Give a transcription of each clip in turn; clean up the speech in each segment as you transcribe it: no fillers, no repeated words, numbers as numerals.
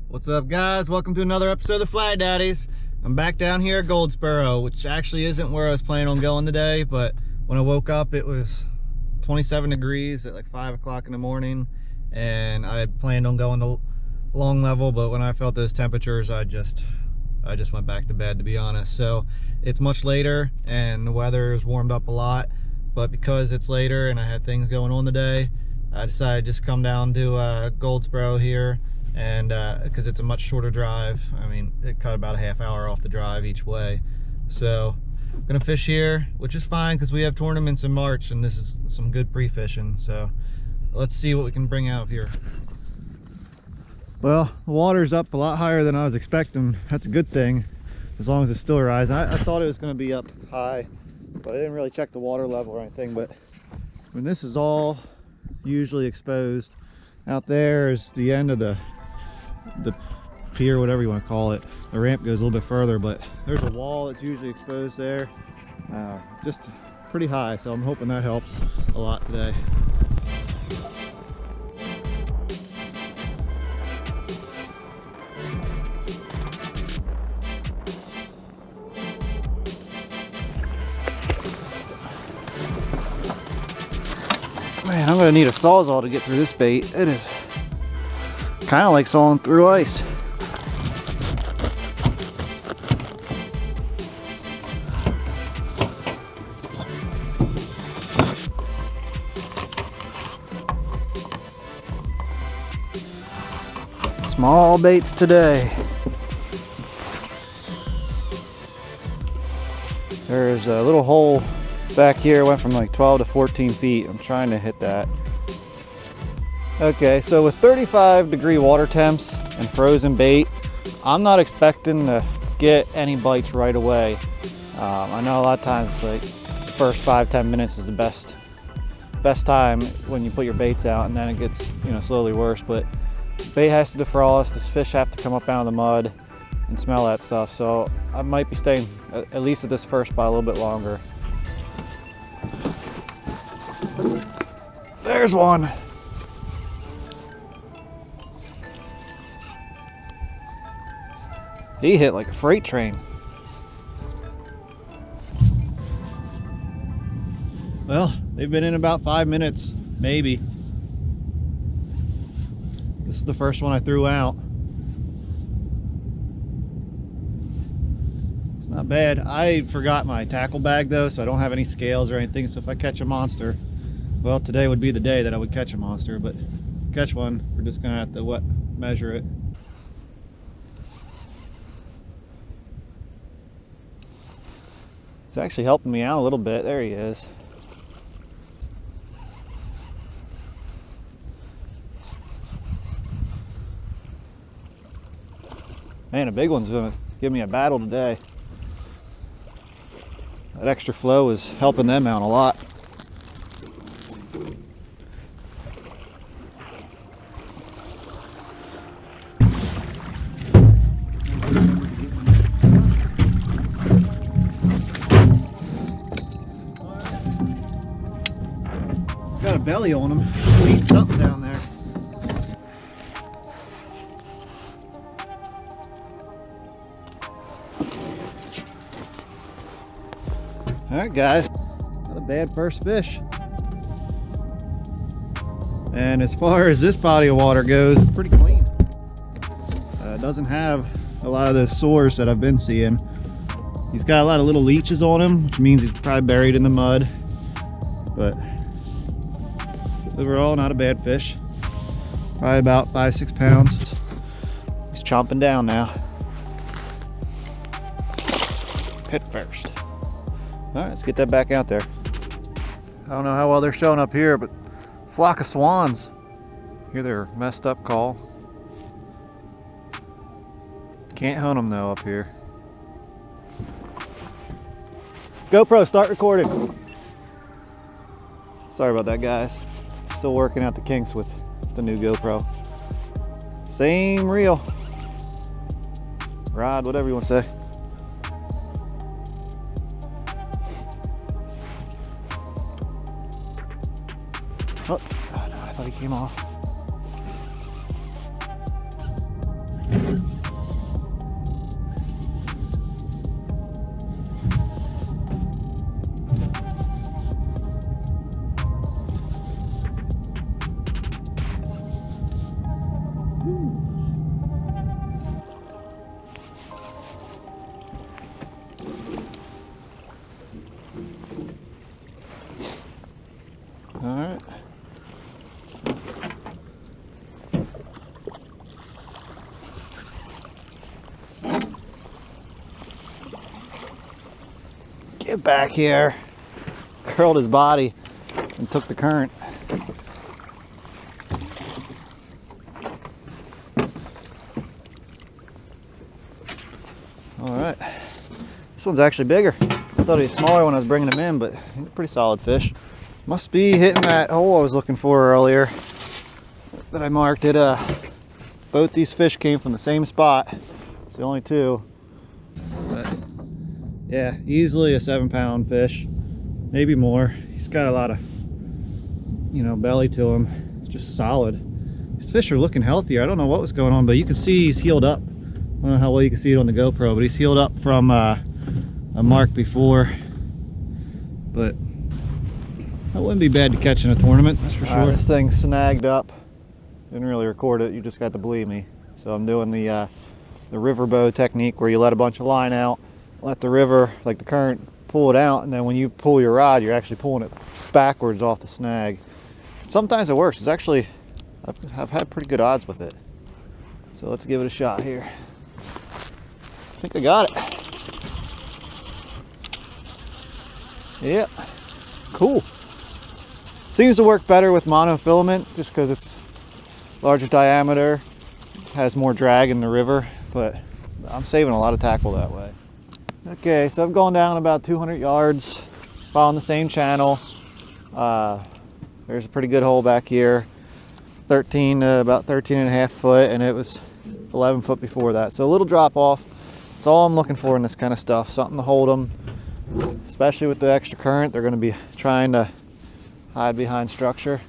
What's up, guys? Welcome to another episode of the Flatty Daddies. I'm back down here at Goldsboro, which actually isn't where I was planning on going today, but when I woke up it was 27 degrees at like 5 o'clock in the morning, and I had planned on going to Long Level, but when I felt those temperatures I just went back to bed, to be honest. So it's much later and the weather has warmed up a lot, but because it's later and I had things going on today, I decided to just come down to Goldsboro here, and because it's a much shorter drive. I mean, it cut about a half hour off the drive each way. So I'm gonna fish here, which is fine because we have tournaments in March and this is some good pre-fishing. So let's see what we can bring out of here. Well, the water's up a lot higher than I was expecting. That's a good thing, as long as it's still rising. I thought it was going to be up high, but I didn't really check the water level or anything. But when this is all usually exposed, out there is the end of the pier, whatever you want to call it. The ramp goes a little bit further, but there's a wall that's usually exposed there, just pretty high. So I'm hoping that helps a lot today. Man, I'm gonna need a sawzall to get through this bait. It is kind of like sawing through ice. Small baits today. There's a little hole back here, went from like 12 to 14 feet. I'm trying to hit that. Okay, so with 35-degree water temps and frozen bait, I'm not expecting to get any bites right away. I know a lot of times like the first 5-10 minutes is the best time when you put your baits out, and then it gets, you know, slowly worse. But bait has to defrost, the fish have to come up out of the mud and smell that stuff. So I might be staying at least at this first spot a little bit longer. There's one. He hit like a freight train. Well, they've been in about 5 minutes, maybe. This is the first one I threw out. It's not bad. I forgot my tackle bag though, so I don't have any scales or anything. So if I catch a monster, well, today would be the day that I would catch a monster, but catch one, we're just gonna have to measure it. It's actually helping me out a little bit. There he is. Man, a big one's gonna give me a battle today. That extra flow is helping them out a lot. Got a belly on him. He'll eat something down there. Alright guys, not a bad first fish. And as far as this body of water goes, it's pretty clean. It doesn't have a lot of the sores that I've been seeing. He's got a lot of little leeches on him, which means he's probably buried in the mud. But overall, not a bad fish. Probably about 5-6 pounds. He's chomping down now. Hit first. All right, let's get that back out there. I don't know how well they're showing up here, but flock of swans. Hear their messed up call. Can't hunt them though up here. GoPro, start recording. Sorry about that, guys. Still working out the kinks with the new GoPro. Same reel, rod, whatever you want to say. Oh no, I thought he came off. All right. Get back here. Curled his body and took the current. All right. This one's actually bigger. I thought he was smaller when I was bringing him in, but he's a pretty solid fish. Must be hitting that hole I was looking for earlier that I marked it. Both these fish came from the same spot. It's the only two. But yeah, easily a 7-pound fish, maybe more. He's got a lot of, you know, belly to him. Just solid. These fish are looking healthier. I don't know what was going on, but you can see he's healed up. I don't know how well you can see it on the GoPro, but he's healed up from a mark before. But that wouldn't be bad to catch in a tournament, that's for sure. This thing's snagged up. Didn't really record it, you just got to believe me. So I'm doing the river bow technique where you let a bunch of line out, let the river, like the current, pull it out, and then when you pull your rod, you're actually pulling it backwards off the snag. Sometimes it works. It's actually, I've had pretty good odds with it. So let's give it a shot here. I think I got it. Yep, cool. Seems to work better with monofilament just because it's larger diameter, has more drag in the river, but I'm saving a lot of tackle that way. Okay, so I've gone down about 200 yards, following the same channel. There's a pretty good hole back here, about 13.5 foot, and it was 11 foot before that. So a little drop off. That's all I'm looking for in this kind of stuff, something to hold them, especially with the extra current. They're going to be trying to hide behind structure.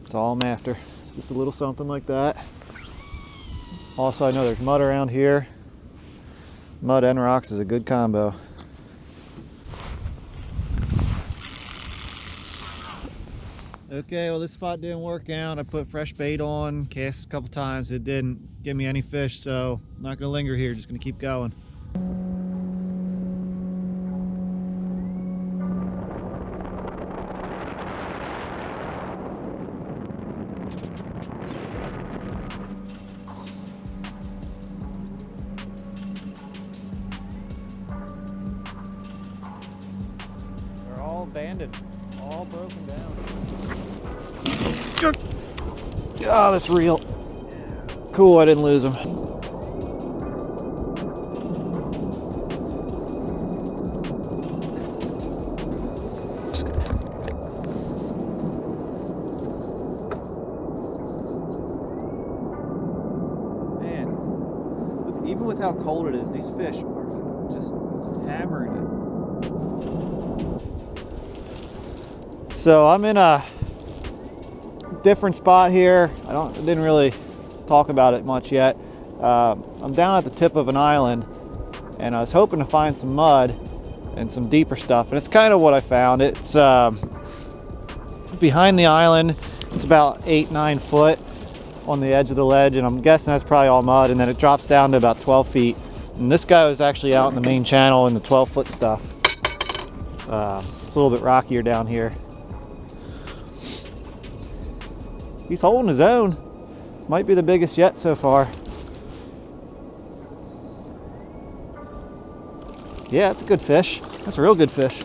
That's all I'm after. Just a little something like that. Also, I know there's mud around here. Mud and rocks is a good combo. Okay, well this spot didn't work out. I put fresh bait on, cast a couple times. It didn't give me any fish, so I'm not gonna linger here, just gonna keep going. All abandoned, all broken down. Oh, that's real. Cool, I didn't lose them. Man, even with how cold it is, these fish are just hammering it. So I'm in a different spot here. I didn't really talk about it much yet. I'm down at the tip of an island, and I was hoping to find some mud and some deeper stuff, and it's kind of what I found. It's behind the island. It's about 8-9 foot on the edge of the ledge, and I'm guessing that's probably all mud, and then it drops down to about 12 feet. And this guy was actually out in the main channel in the 12-foot stuff. It's a little bit rockier down here. He's holding his own. Might be the biggest yet so far. Yeah, it's a good fish. That's a real good fish.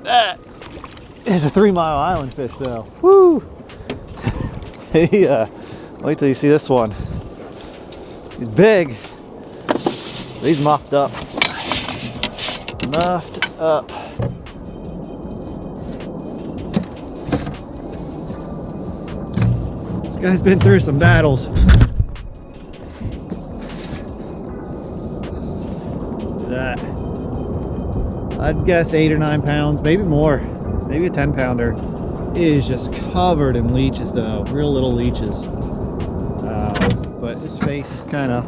That is a 3 Mile Island fish though. Woo! Wait till you see this one. He's big. But he's muffed up. Muffed up. Guy's been through some battles. That I'd guess 8 or 9 pounds, maybe more, maybe a 10-pounder. It is just covered in leeches though, real little leeches. His face is kind of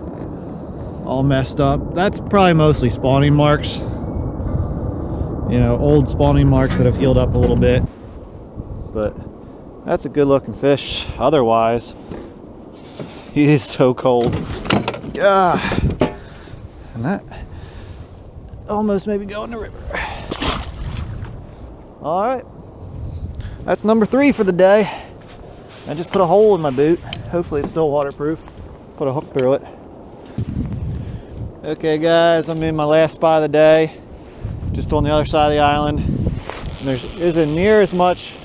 all messed up. That's probably mostly spawning marks. You know, old spawning marks that have healed up a little bit. But that's a good looking fish. Otherwise, he is so cold. And that almost maybe go in the river. All right, that's number 3 for the day. I just put a hole in my boot. Hopefully it's still waterproof. Put a hook through it. Okay guys, I'm in my last spot of the day, just on the other side of the island. And there isn't near as much.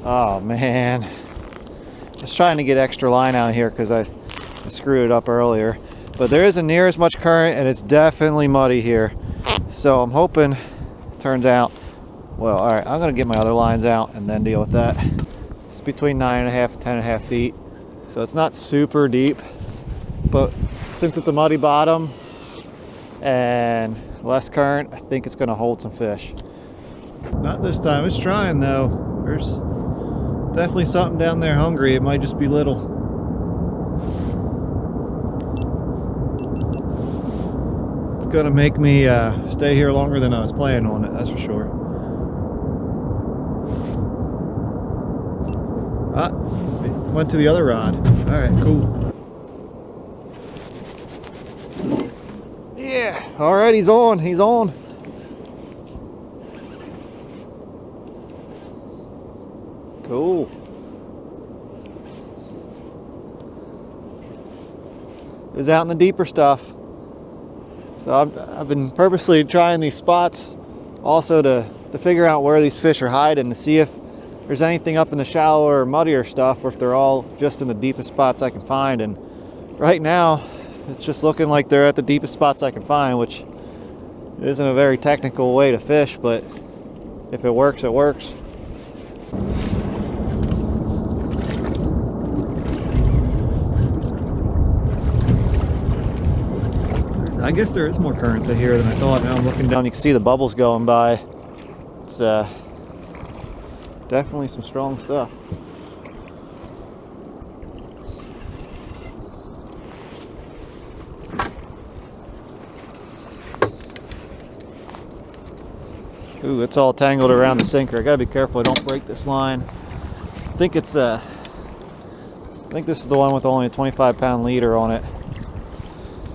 Oh man, I was trying to get extra line out of here because I screwed it up earlier. But there isn't near as much current, and it's definitely muddy here. So I'm hoping it turns out well. All right, I'm gonna get my other lines out and then deal with that. It's between 9.5 and 10.5 feet, so it's not super deep. But since it's a muddy bottom and less current, I think it's gonna hold some fish. Not this time. It's trying though. There's definitely something down there hungry. It might just be little. It's gonna make me stay here longer than I was planning on it, that's for sure. Ah, it went to the other rod. All right, cool. Yeah, all right, he's on. He's on. Cool. It was out in the deeper stuff. So I've been purposely trying these spots also to figure out where these fish are hiding, to see if there's anything up in the shallower, muddier stuff, or if they're all just in the deepest spots I can find. And right now, it's just looking like they're at the deepest spots I can find, which isn't a very technical way to fish, but if it works, it works. I guess there is more current to here than I thought. Now I'm looking down, you can see the bubbles going by. It's definitely some strong stuff. Ooh, it's all tangled around the sinker. I gotta be careful I don't break this line. I think it's I think this is the one with only a 25-pound leader on it,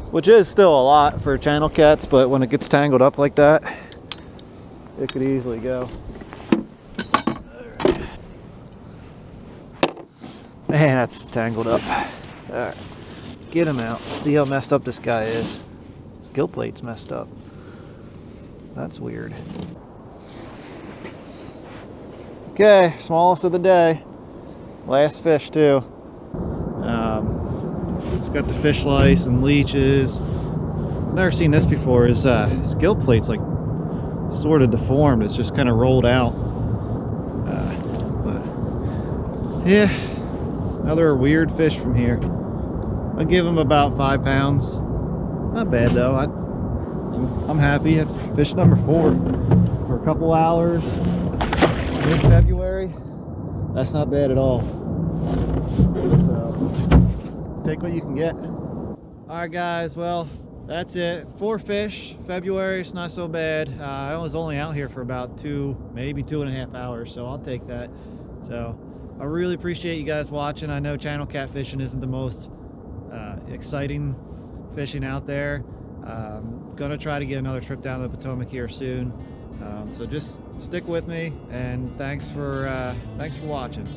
which is still a lot for channel cats, but when it gets tangled up like that, it could easily go. Man, that's tangled up. All right, get him out. See how messed up this guy is. His gill plate's messed up. That's weird. Okay, smallest of the day. Last fish too. It's got the fish lice and leeches. I've never seen this before. His gill plate's like sort of deformed. It's just kind of rolled out. But yeah, another weird fish from here. I'll give him about 5 pounds. Not bad though. I'm happy. It's fish number 4 for a couple hours. Mid-February. That's not bad at all. So take what you can get. All right guys, well that's it. 4 fish. February, it's not so bad. I was only out here for about 2, maybe 2.5 hours, so I'll take that. So I really appreciate you guys watching. I know channel catfishing isn't the most exciting fishing out there. Gonna try to get another trip down to the Potomac here soon. So just stick with me, and thanks for watching.